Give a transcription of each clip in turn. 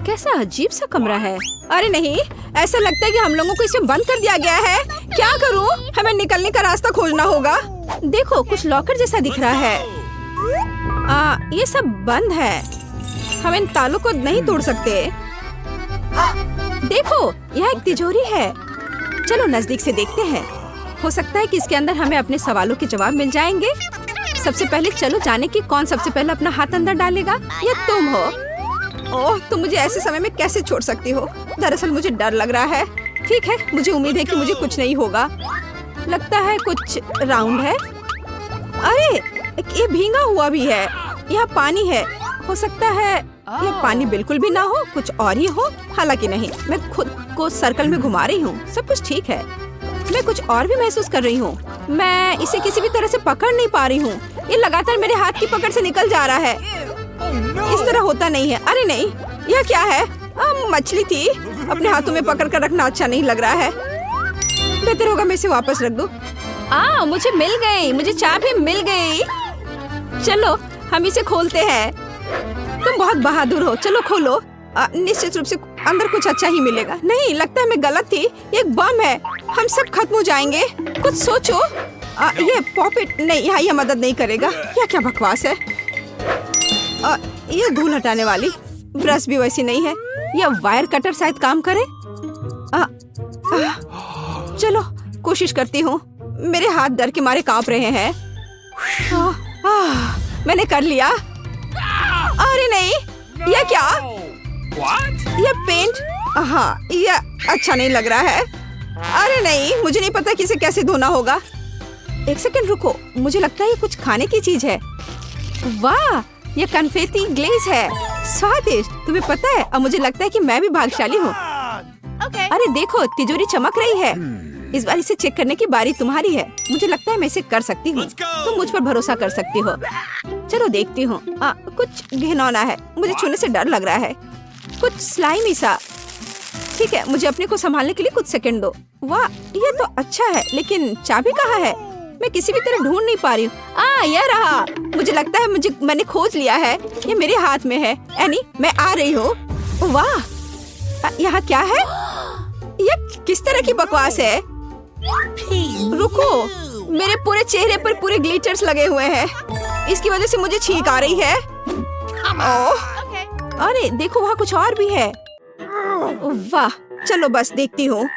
कैसा अजीब सा कमरा है। अरे नहीं, ऐसा लगता है कि हम लोगों को इसमें बंद कर दिया गया है। क्या करूं? हमें निकलने का रास्ता खोजना होगा। देखो, कुछ लॉकर जैसा दिख रहा है। ये सब बंद है। हम इन तालों को नहीं तोड़ सकते। देखो, यह एक तिजोरी है। चलो नजदीक से देखते हैं। हो सकता है कि इसके अंदर हमें अपने सवालों के जवाब मिल जाएंगे। सबसे पहले चलो जाने की कौन सबसे पहले अपना हाथ अंदर डालेगा। या तुम हो। ओह, तुम मुझे ऐसे समय में कैसे छोड़ सकती हो? दरअसल मुझे डर लग रहा है। ठीक है, मुझे उम्मीद है कि मुझे कुछ नहीं होगा। लगता है कुछ राउंड है। अरे, ये भींगा हुआ भी है। यहाँ पानी है। हो सकता है ये पानी बिल्कुल भी ना हो, कुछ और ही हो। हालांकि नहीं, मैं खुद को सर्कल में घुमा रही हूँ। सब कुछ ठीक है। मैं कुछ और भी महसूस कर रही हूँ। मैं इसे किसी भी तरह से पकड़ नहीं पा रही हूँ। ये लगातार मेरे हाथ की पकड़ से निकल जा रहा है। इस तरह होता नहीं है। अरे नहीं, यह क्या है? मछली थी। अपने हाथों में पकड़ कर रखना अच्छा नहीं लग रहा है। बेहतर होगा मैं इसे वापस रख दूं। मुझे मिल गई। मुझे चाबी मिल गई। चलो हम इसे खोलते हैं। तुम बहुत बहादुर हो। चलो खोलो। निश्चित रूप से अंदर कुछ अच्छा ही मिलेगा। नहीं, लगता है मैं गलत थी। एक बम है। हम सब खत्म हो जाएंगे। कुछ सोचो। ये पॉकेट नहीं, यहाँ यह मदद नहीं करेगा। यह क्या बकवास है? ये धूल हटाने वाली ब्रश भी वैसी नहीं है। यह वायर कटर शायद काम करे। चलो कोशिश करती हूँ। मेरे हाथ डर के मारे कांप रहे हैं। मैंने कर लिया। अरे नहीं, यह क्या? यह पेंट। हाँ, यह अच्छा नहीं लग रहा है। अरे नहीं, मुझे नहीं पता कि इसे कैसे धोना होगा। एक सेकंड रुको, मुझे लगता है ये कुछ खाने की चीज है। वाह, ये कन्फेटी ग्लेज है। स्वादिष्ट। तुम्हें पता है, अब मुझे लगता है कि मैं भी भाग्यशाली हूँ। अरे देखो, तिजोरी चमक रही है। इस बार इसे चेक करने की बारी तुम्हारी है। मुझे लगता है मैं इसे कर सकती हूँ। तुम मुझ पर भरोसा कर सकती हो। चलो देखती हूँ। कुछ घिनौना है। मुझे छूने से डर लग रहा है। कुछ स्लाइमी सा। ठीक है, मुझे अपने को संभालने के लिए कुछ सेकंड दो। वाह, ये तो अच्छा है, लेकिन चाबी कहाँ है? मैं किसी भी तरह ढूंढ नहीं पा रही हूँ। यह रहा। मुझे लगता है मैंने खोज लिया है। ये मेरे हाथ में है। एनी, मैं आ रही हूँ। वाह, यहाँ क्या है? यह किस तरह की बकवास है? रुको, मेरे पूरे चेहरे पर पूरे ग्लिटर्स लगे हुए हैं। इसकी वजह से मुझे छींक आ रही है। ओह, अरे देखो, वहाँ कुछ और भी है। वाह, चलो बस देखती हूँ।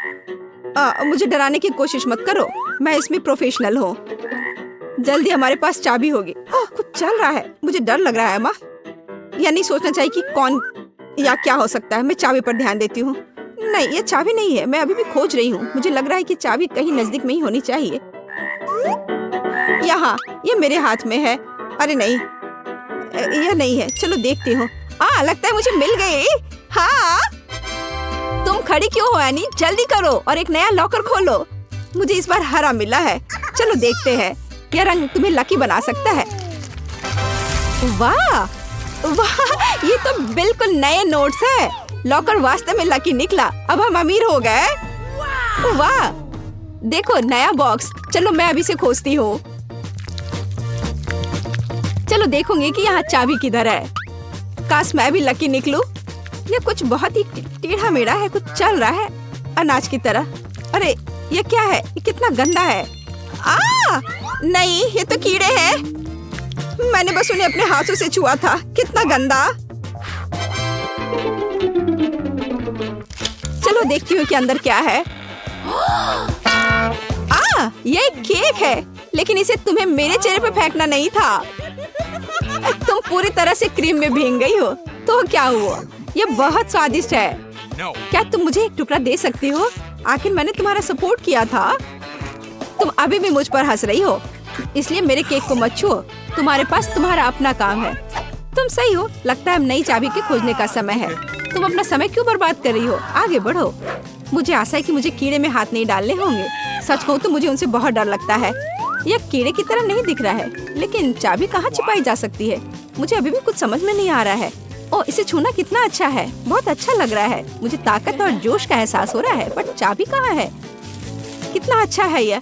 मुझे डराने की कोशिश मत करो। मैं इसमें प्रोफेशनल हूँ। जल्दी हमारे पास चाबी होगी। कुछ चल रहा है। मुझे डर लग रहा है माँ। या नहीं सोचना चाहिए कि कौन या क्या हो सकता है। मैं चाबी पर ध्यान देती हूँ। नहीं, ये चाबी नहीं है। मैं अभी भी खोज रही हूँ। मुझे लग रहा है कि चाबी कहीं नजदीक में ही होनी चाहिए। यहाँ, ये मेरे हाथ में है। अरे नहीं, यह नहीं है। चलो देखती हूँ। लगता है मुझे मिल गई। हाँ, तुम खड़ी क्यों हो एनी? जल्दी करो और एक नया लॉकर खोलो। मुझे इस बार हरा मिला है। चलो देखते हैं। यह रंग तुम्हें लकी बना सकता है। वाह वाह, ये तो बिल्कुल नए नोट्स है। लॉकर वास्तव में लकी निकला। अब हम अमीर हो गए। वाह, देखो नया बॉक्स। चलो मैं अभी से खोजती हूँ। चलो देखूंगी कि यहाँ चाबी किधर है। काश मैं भी लकी निकलूं। ये कुछ बहुत ही टेढ़ा मेढ़ा है। कुछ चल रहा है अनाज की तरह। अरे ये क्या है? ये कितना गंदा है। नहीं, ये तो कीड़े हैं। मैंने बस उन्हें अपने हाथों से छुआ था। कितना गंदा। चलो देखती हूँ कि अंदर क्या है। ये एक केक है, लेकिन इसे तुम्हें मेरे चेहरे पे फेंकना नहीं था। तुम पूरी तरह से क्रीम में भीग गई हो। तो क्या हुआ? ये बहुत स्वादिष्ट है। क्या तुम मुझे एक टुकड़ा दे सकती हो? आखिर मैंने तुम्हारा सपोर्ट किया था। तुम अभी भी मुझ पर हंस रही हो, इसलिए मेरे केक को मत छुओ। तुम्हारे पास तुम्हारा अपना काम है। तुम सही हो। लगता है अब नई चाबी के खोजने का समय है। तुम अपना समय क्यों बर्बाद कर रही हो? आगे बढ़ो। मुझे आशा है कि मुझे कीड़े में हाथ नहीं डालने होंगे। सच कहूँ तो मुझे उनसे बहुत डर लगता है। यह कीड़े की तरह नहीं दिख रहा है, लेकिन चाबी कहाँ छिपाई जा सकती है? मुझे अभी भी कुछ समझ में नहीं आ रहा है। इसे छूना कितना अच्छा है। बहुत अच्छा लग रहा है। मुझे ताकत और जोश का एहसास हो रहा है। पर चाबी कहाँ है? कितना अच्छा है यह।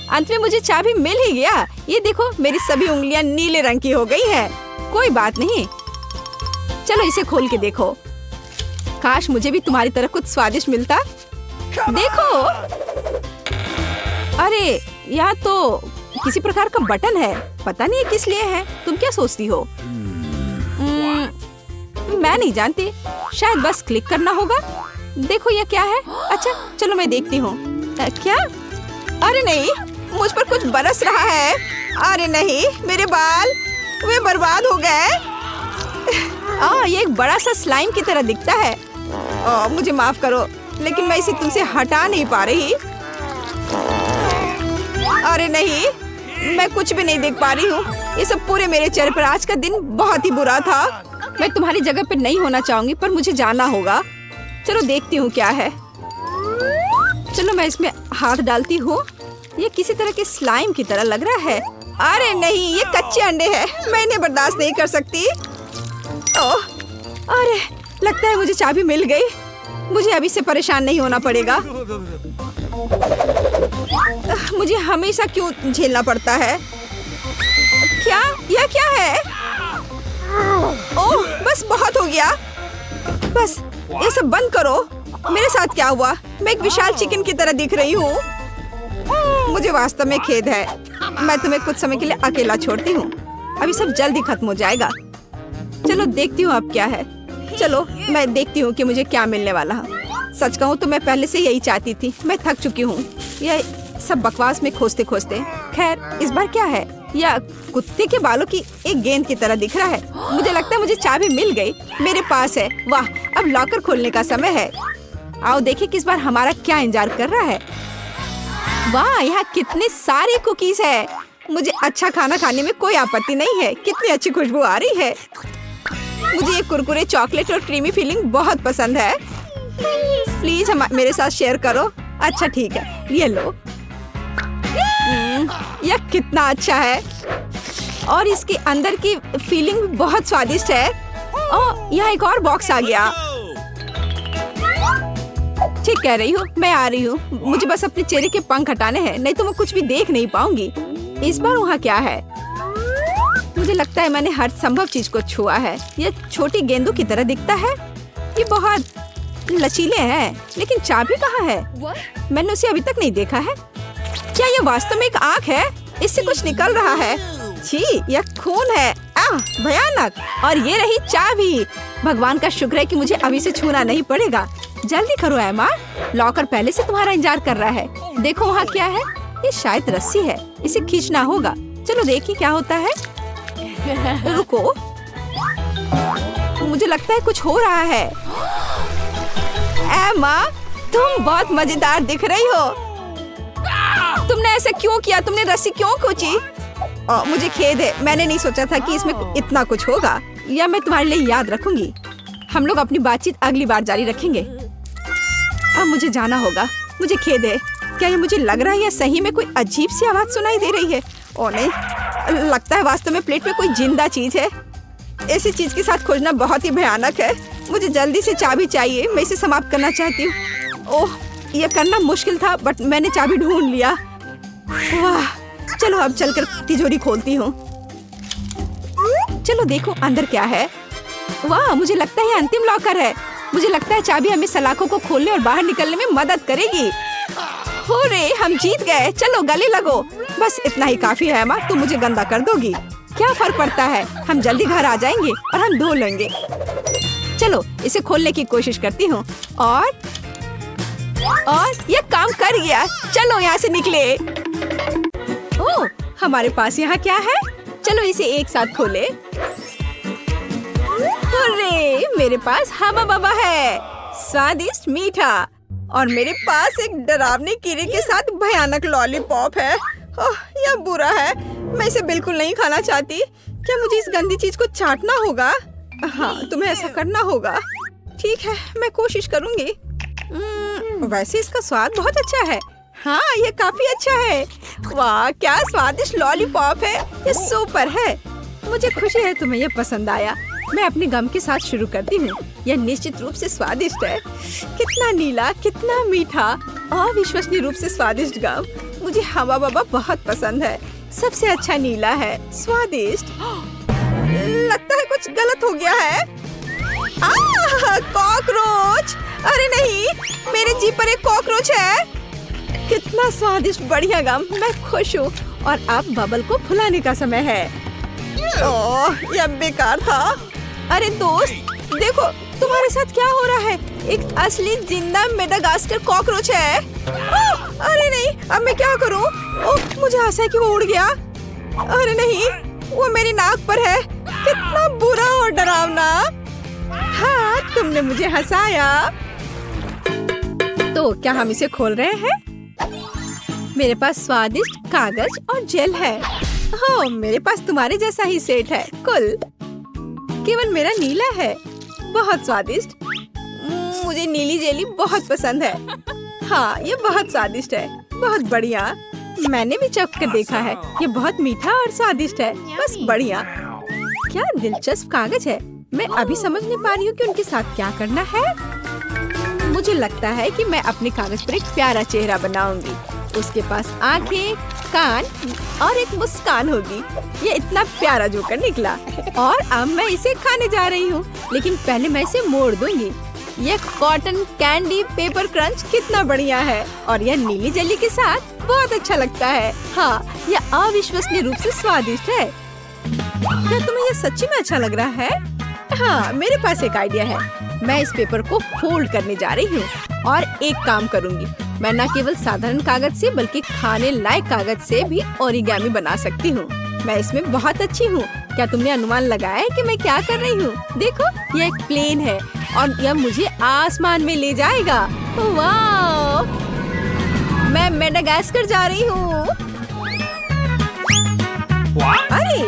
अंत में मुझे चाबी मिल ही गया। ये देखो, मेरी सभी उंगलियां नीले रंग की हो गई हैं। कोई बात नहीं, चलो इसे खोल के देखो। काश मुझे भी तुम्हारी तरह कुछ स्वादिष्ट मिलता। देखो, अरे यहाँ तो किसी प्रकार का बटन है, पता नहीं ये किस लिए है। तुम क्या सोचती हो? मैं नहीं जानती, शायद बस क्लिक करना होगा। देखो ये क्या है। अच्छा चलो मैं देखती हूँ। क्या? अरे नहीं, मुझ पर कुछ बरस रहा है। अरे नहीं, मेरे बाल वे बर्बाद हो गए। ये एक बड़ा सा स्लाइम की तरह दिखता है। मुझे माफ करो, लेकिन मैं इसे तुमसे हटा नहीं पा रही। अरे नहीं, मैं कुछ भी नहीं देख पा रही हूँ। ये सब पूरे मेरे चेहरे पर। आज का दिन बहुत ही बुरा था। मैं तुम्हारी जगह पर नहीं होना चाहूंगी, पर मुझे जाना होगा। चलो देखती हूँ क्या है। चलो मैं इसमें हाथ डालती हूँ। ये किसी तरह के स्लाइम की तरह लग रहा है। अरे नहीं, ये कच्चे अंडे हैं। मैं इन्हें बर्दाश्त नहीं कर सकती। ओह, अरे लगता है मुझे चाबी मिल गई। मुझे अभी से परेशान नहीं होना पड़ेगा। मुझे हमेशा क्यों झेलना पड़ता है? क्या? यह क्या है? ओह, बस बहुत हो गया। बस ये सब बंद करो। मेरे साथ क्या हुआ? मैं एक विशाल चिकन की तरह दिख रही हूँ। मुझे वास्तव में खेद है। मैं तुम्हें कुछ समय के लिए अकेला छोड़ती हूँ। अभी सब जल्दी खत्म हो जाएगा। चलो देखती हूँ अब क्या है। चलो मैं देखती हूँ कि मुझे क्या मिलने वाला है। सच कहूँ तो मैं पहले से यही चाहती थी। मैं थक चुकी हूँ यह सब बकवास में खोजते खोजते। खैर इस बार क्या है? यह कुत्ते के बालों की एक गेंद की तरह दिख रहा है। मुझे लगता है मुझे चाबी मिल गई। मेरे पास है। वाह, अब लॉकर खोलने का समय है। आओ देखिए किस बार हमारा क्या इंतजार कर रहा है। वाह, यहाँ कितने सारे कुकीज है। मुझे अच्छा खाना खाने में कोई आपत्ति नहीं है। कितनी अच्छी खुशबू आ रही है। मुझे ये कुरकुरे चॉकलेट और क्रीमी फीलिंग बहुत पसंद है। प्लीज मेरे साथ शेयर करो। अच्छा ठीक है, ये लो। यह कितना अच्छा है और इसके अंदर की फीलिंग भी बहुत स्वादिष्ट है। ओह, यहाँ एक और बॉक्स आ गया। ठीक कह रही हूँ, मैं आ रही हूँ। मुझे बस अपने चेहरे के पंख हटाने हैं, नहीं तो मैं कुछ भी देख नहीं पाऊंगी। इस बार वहाँ क्या है? मुझे लगता है मैंने हर संभव चीज को छुआ है। ये छोटी गेंदों की तरह दिखता है। ये बहुत लचीले हैं, लेकिन चाबी कहाँ है? मैंने उसे अभी तक नहीं देखा है। क्या ये वास्तव में एक आँख है? इससे कुछ निकल रहा है। छी, यह खून है। भयानक। और ये रही चाबी। भगवान का शुक्र है कि मुझे अभी से छूना नहीं पड़ेगा। जल्दी करो एमा, लॉकर पहले से तुम्हारा इंतजार कर रहा है। देखो वहाँ क्या है? ये शायद रस्सी है, इसे खींचना होगा। चलो देखिए क्या होता है। रुको, मुझे लगता है कुछ हो रहा है। एमा, तुम बहुत मजेदार दिख रही हो। तुमने ऐसा क्यों किया? तुमने रस्सी क्यों खींची? मुझे खेद है, मैंने नहीं सोचा था कि इसमें इतना कुछ होगा। या मैं तुम्हारे लिए याद रखूंगी। हम लोग अपनी बातचीत अगली बार जारी रखेंगे। अब मुझे जाना होगा। मुझे खेद है। क्या ये मुझे लग रहा है या सही में कोई अजीब सी आवाज सुनाई दे रही है? ओ नहीं, लगता है वास्तव में प्लेट में कोई जिंदा चीज है। ऐसी चीज के साथ खोजना बहुत ही भयानक है। मुझे जल्दी से चाबी चाहिए। मैं इसे समाप्त करना चाहती हूँ। ओह, यह करना मुश्किल था, बट मैंने चाबी ढूंढ लिया। वाह, चलो अब चलकर तिजोरी खोलती हूँ। चलो देखो अंदर क्या है। वाह, मुझे लगता है ये अंतिम लॉकर है। मुझे लगता है चाबी हमें सलाखों को खोलने और बाहर निकलने में मदद करेगी। होरे, हम जीत गए। चलो गले लगो। बस इतना ही काफी है माँ, तुम मुझे गंदा कर दोगी। क्या फर्क पड़ता है, हम जल्दी घर आ जाएंगे और हम धो लेंगे। चलो इसे खोलने की कोशिश करती हूँ। और ये काम कर गया। चलो यहाँ से निकले। ओह, हमारे पास यहाँ क्या है? चलो इसे एक साथ खोले। अरे, मेरे पास हवा बाबा है, स्वादिष्ट मीठा। और मेरे पास एक डरावने कीड़े के साथ भयानक लॉलीपॉप है। ओह, यह बुरा है। मैं इसे बिल्कुल नहीं खाना चाहती। क्या मुझे इस गंदी चीज को चाटना होगा? हाँ, तुम्हें ऐसा करना होगा। ठीक है, मैं कोशिश करूंगी। वैसे इसका स्वाद बहुत अच्छा है। हाँ, ये काफी अच्छा है। वाह, क्या स्वादिष्ट लॉलीपॉप है। ये सुपर है। मुझे खुशी है तुम्हें ये पसंद आया। मैं अपने गम के साथ शुरू करती हूँ। यह निश्चित रूप से स्वादिष्ट है। कितना नीला, कितना मीठा, अविश्वसनीय रूप से स्वादिष्ट गम। मुझे हवा बाबा बहुत पसंद है। सबसे अच्छा नीला है, स्वादिष्ट। लगता है कुछ गलत हो गया है। कॉकरोच। मेरे जीभ पर एक कॉकरोच है। कितना स्वादिष्ट, बढ़िया गम, मैं खुश हूँ। और अब बबल को फुलाने का समय है। ओह, यह बेकार था। अरे दोस्त, देखो तुम्हारे साथ क्या हो रहा है। एक असली जिंदा मेडागास्कर कॉकरोच है। अरे नहीं, अब मैं क्या करूँ? ओह, मुझे आशा है कि वो उड़ गया। अरे नहीं, वो मेरी नाक पर है। कितना बुरा और डरावना। हाँ, तुमने मुझे हंसाया। तो क्या हम इसे खोल रहे हैं? मेरे पास स्वादिष्ट कागज और जेल है। हो, मेरे पास तुम्हारे जैसा ही सेट है। कुल, केवल मेरा नीला है। बहुत स्वादिष्ट। मुझे नीली जेली बहुत पसंद है। हाँ, ये बहुत स्वादिष्ट है। बहुत बढ़िया। मैंने भी चख कर देखा है। ये बहुत मीठा और स्वादिष्ट है। बस बढ़िया। क्या दिलचस्प कागज है। मैं अभी समझ नहीं पा रही हूँ कि उनके साथ क्या करना है। मुझे लगता है कि मैं अपने कागज पर एक प्यारा चेहरा बनाऊंगी। उसके पास आंखें, कान और एक मुस्कान होगी। ये इतना प्यारा जोकर निकला। और अब मैं इसे खाने जा रही हूँ, लेकिन पहले मैं इसे मोड़ दूंगी। ये कॉटन कैंडी पेपर क्रंच कितना बढ़िया है। और यह नीली जेली के साथ बहुत अच्छा लगता है। हाँ, यह अविश्वसनीय रूप से स्वादिष्ट है। क्या तुम्हें यह सच्ची में अच्छा लग रहा है? हाँ, मेरे पास एक आइडिया है। मैं इस पेपर को फोल्ड करने जा रही हूँ और एक काम करूँगी। मैं न केवल साधारण कागज से बल्कि खाने लायक कागज से भी ओरिगामी बना सकती हूँ। मैं इसमें बहुत अच्छी हूँ। क्या तुमने अनुमान लगाया है कि मैं क्या कर रही हूँ? देखो, यह एक प्लेन है और यह मुझे आसमान में ले जाएगा। वाह! मैं मेडागास्कर जा रही हूँ। अरे,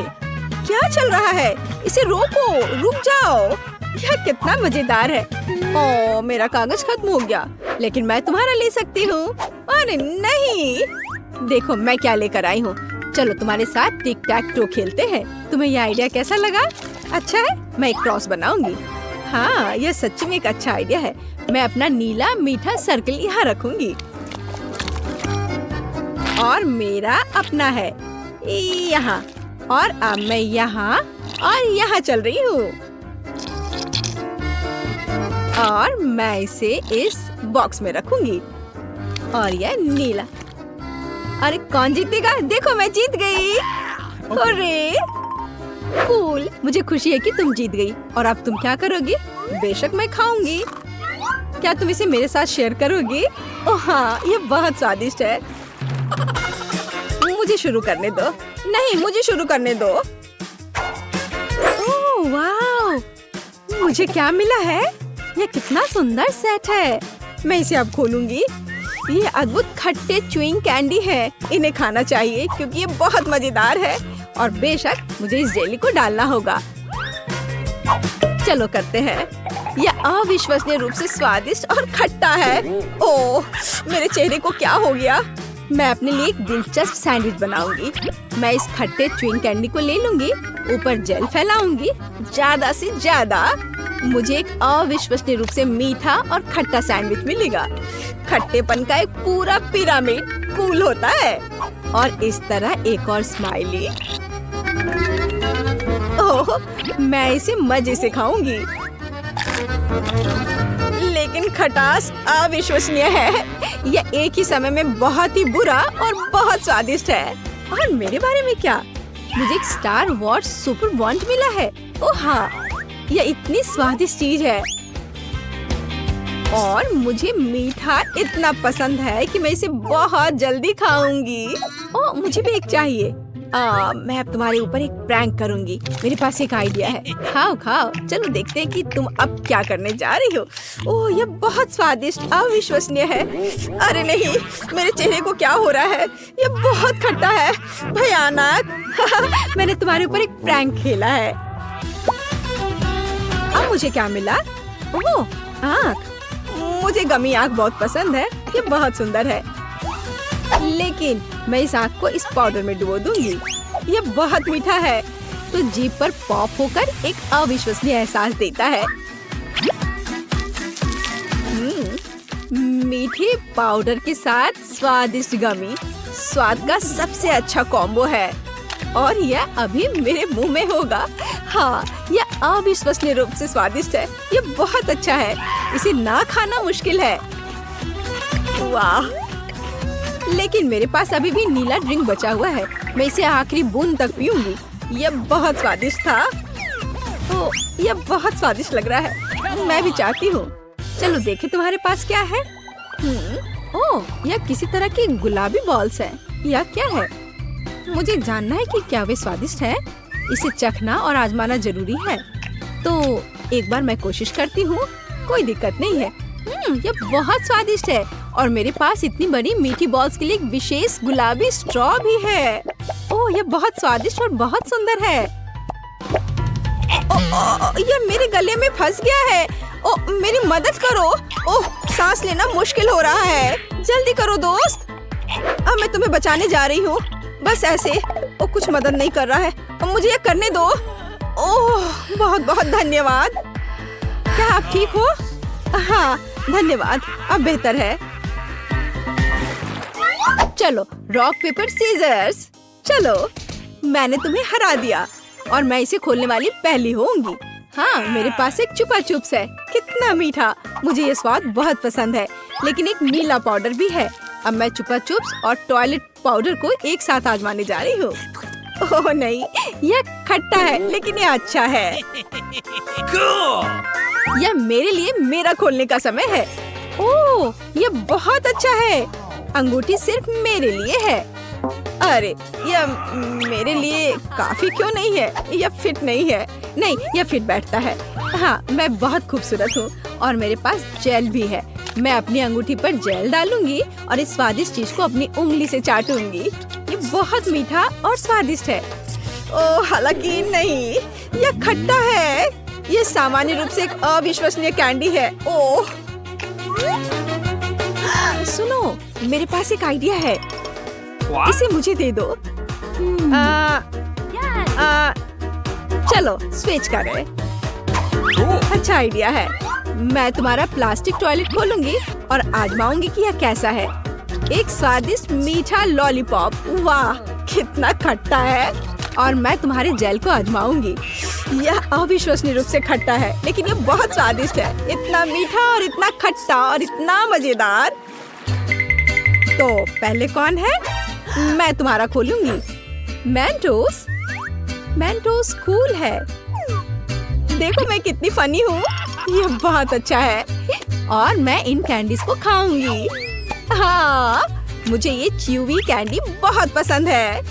क्या चल रहा है? इसे रोको, रुक जाओ। यह कितना मजेदार है। ओह, मेरा कागज खत्म हो गया, लेकिन मैं तुम्हारा ले सकती हूँ। अरे नहीं, देखो मैं क्या लेकर आई हूँ। चलो तुम्हारे साथ टिक टैक टो खेलते हैं। तुम्हें यह आइडिया कैसा लगा? अच्छा है, मैं एक क्रॉस बनाऊंगी। हाँ, यह सच्ची में एक अच्छा आइडिया है। मैं अपना नीला मीठा सर्कल यहाँ रखूंगी और मेरा अपना है यहाँ। और अब मैं यहाँ और यहाँ चल रही हूँ और मैं इसे इस बॉक्स में रखूंगी। और यह नीला। अरे कौन जीतेगा? देखो, मैं जीत गई। अरे कूल, मुझे खुशी है कि तुम जीत गई। और अब तुम क्या करोगी? बेशक मैं खाऊंगी। क्या तुम इसे मेरे साथ शेयर करोगी? ओह हाँ, ये बहुत स्वादिष्ट है। मुझे शुरू करने दो। नहीं, मुझे शुरू करने दो। ओह वाह, मुझे क्या मिला है? यह कितना सुंदर सेट है। मैं इसे अब खोलूंगी। ये अद्भुत खट्टे च्युइंग कैंडी है। इन्हें खाना चाहिए क्योंकि ये बहुत मजेदार है। और बेशक मुझे इस जेली को डालना होगा। चलो करते हैं। यह अविश्वसनीय रूप से स्वादिष्ट और खट्टा है। ओह, मेरे चेहरे को क्या हो गया? मैं अपने लिए एक दिलचस्प सैंडविच बनाऊंगी। मैं इस खट्टे च्युइंग कैंडी को ले लूंगी, ऊपर जेल फैलाऊंगी ज्यादा से ज्यादा। मुझे एक अविश्वसनीय रूप से मीठा और खट्टा सैंडविच मिलेगा। खट्टेपन का एक पूरा पिरामिड कूल होता है। और इस तरह एक और स्माइली। ओह, मैं इसे मजे से खाऊंगी। लेकिन खटास अविश्वसनीय है। यह एक ही समय में बहुत ही बुरा और बहुत स्वादिष्ट है। और मेरे बारे में क्या? मुझे एक स्टार वॉर्स सुपर वॉन्ट मिला है। ओह हाँ, यह इतनी स्वादिष्ट चीज है। और मुझे मीठा इतना पसंद है कि मैं इसे बहुत जल्दी खाऊंगी। ओह, मुझे भी एक चाहिए। मैं अब तुम्हारे ऊपर एक प्रैंक करूंगी। मेरे पास एक आइडिया है। खाओ खाओ। चलो देखते हैं कि तुम अब क्या करने जा रही हो। ओह, यह बहुत स्वादिष्ट अविश्वसनीय है। अरे नहीं, मेरे चेहरे को क्या हो रहा है? यह बहुत खट्टा है, भयानक। मैंने तुम्हारे ऊपर एक प्रैंक खेला है। अब मुझे क्या मिला? ओह, आँख। मुझे गमी आँख बहुत पसंद है। ये बहुत सुंदर है। लेकिन मैं इस आँख को इस पाउडर में डुबो दूंगी। ये बहुत मीठा है, तो जीभ पर पॉप होकर एक अविश्वसनीय एहसास देता है। मीठे पाउडर के साथ स्वादिष्ट गमी स्वाद का सबसे अच्छा कॉम्बो है। और यह अभी मेरे मुंह में होगा। हाँ, यह अविश्वसनीय रूप से स्वादिष्ट है। ये बहुत अच्छा है, इसे ना खाना मुश्किल है। वाह! लेकिन मेरे पास अभी भी नीला ड्रिंक बचा हुआ है। मैं इसे आखिरी बूंद तक पीऊंगी। यह बहुत स्वादिष्ट था। ओह, यह बहुत स्वादिष्ट लग रहा है। मैं भी चाहती हूँ। चलो देखें तुम्हारे पास क्या है। ओह, यह किसी तरह की गुलाबी बॉल्स है। यह क्या है? मुझे जानना है कि क्या वे स्वादिष्ट है। इसे चखना और आजमाना जरूरी है। तो एक बार मैं कोशिश करती हूँ। कोई दिक्कत नहीं है। यह बहुत स्वादिष्ट है और मेरे पास इतनी बड़ी मीठी बॉल्स के लिए एक विशेष गुलाबी स्ट्रॉ भी है। ओह, यह बहुत स्वादिष्ट और बहुत सुंदर है। यह मेरे गले में फंस गया है। ओह, मेरी मदद करो। ओह, सांस लेना मुश्किल हो रहा है। जल्दी करो दोस्त। अब मैं तुम्हें बचाने जा रही हूँ। बस ऐसे। ओह, कुछ मदद नहीं कर रहा है। अब मुझे यह करने दो। ओह, बहुत बहुत धन्यवाद। क्या आप ठीक हो? हाँ, धन्यवाद। अब बेहतर है। चलो, रॉक पेपर सीजर्स। चलो, मैंने तुम्हें हरा दिया और मैं इसे खोलने वाली पहली होंगी। हाँ, मेरे पास एक चुपा चुप्स है। कितना मीठा! मुझे ये स्वाद बहुत पसंद है। लेकिन एक नीला पाउडर भी है। अब मैं चुपा चुप्स और टॉयलेट पाउडर को एक साथ आजमाने जा रही हूँ। ओह नहीं, यह खट्टा है लेकिन यह अच्छा है। यह मेरे लिए मेरा खोलने का समय है। ओह, यह बहुत अच्छा है। अंगूठी सिर्फ मेरे लिए है। अरे, यह मेरे लिए काफी क्यों नहीं है? यह फिट नहीं है। नहीं, यह फिट बैठता है। हाँ, मैं बहुत खूबसूरत हूँ और मेरे पास जेल भी है। मैं अपनी अंगूठी पर जेल डालूंगी और इस स्वादिष्ट चीज को अपनी उंगली से चाटूंगी। ये बहुत मीठा और स्वादिष्ट है। ओह, हालांकि नहीं, यह खट्टा है। ये सामान्य रूप से एक अविश्वसनीय कैंडी है। ओह, सुनो, मेरे पास एक आइडिया है। इसे मुझे दे दो। चलो स्विच करें। अच्छा आइडिया है। मैं तुम्हारा प्लास्टिक टॉयलेट खोलूंगी और आजमाऊंगी कि यह कैसा है। एक स्वादिष्ट मीठा लॉलीपॉप। वाह, कितना खट्टा है। और मैं तुम्हारे जेल को आजमाऊंगी। यह अविश्वसनीय रूप से खट्टा है लेकिन यह बहुत स्वादिष्ट है। इतना मीठा और इतना खट्टा और इतना मजेदार। तो पहले कौन है? मैं तुम्हारा खोलूंगी। मेंटोस। मेंटोस कूल है। देखो मैं कितनी फनी हूँ। यह बहुत अच्छा है और मैं इन कैंडीज को खाऊंगी। हाँ, मुझे ये च्यूवी कैंडी बहुत पसंद है।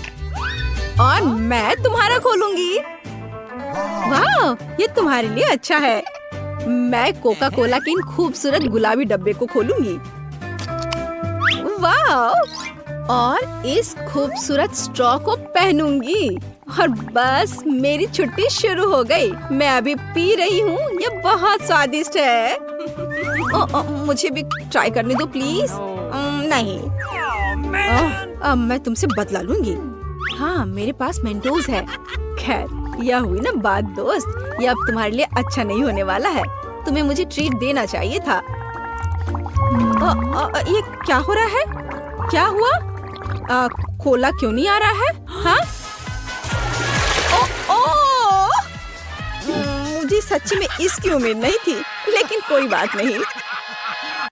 और मैं तुम्हारा खोलूंगी। वाह, ये तुम्हारे लिए अच्छा है। मैं कोका कोला के इन खूबसूरत गुलाबी डब्बे को खोलूंगी। वाह, और इस खूबसूरत स्ट्रॉ को पहनूंगी और बस मेरी छुट्टी शुरू हो गई। मैं अभी पी रही हूँ। ये बहुत स्वादिष्ट है। मुझे भी ट्राई करने दो प्लीज। नहीं, अब मैं तुमसे बदला लूंगी। हाँ, मेरे पास मेंटोस है। खैर, यह हुई ना बात दोस्त। यह अब तुम्हारे लिए अच्छा नहीं होने वाला है। तुम्हें मुझे ट्रीट देना चाहिए था। ये क्या हो रहा है? क्या हुआ? कोला क्यों नहीं आ रहा है? हाँ? मुझे सच्ची में इसकी उम्मीद नहीं थी, लेकिन कोई बात नहीं।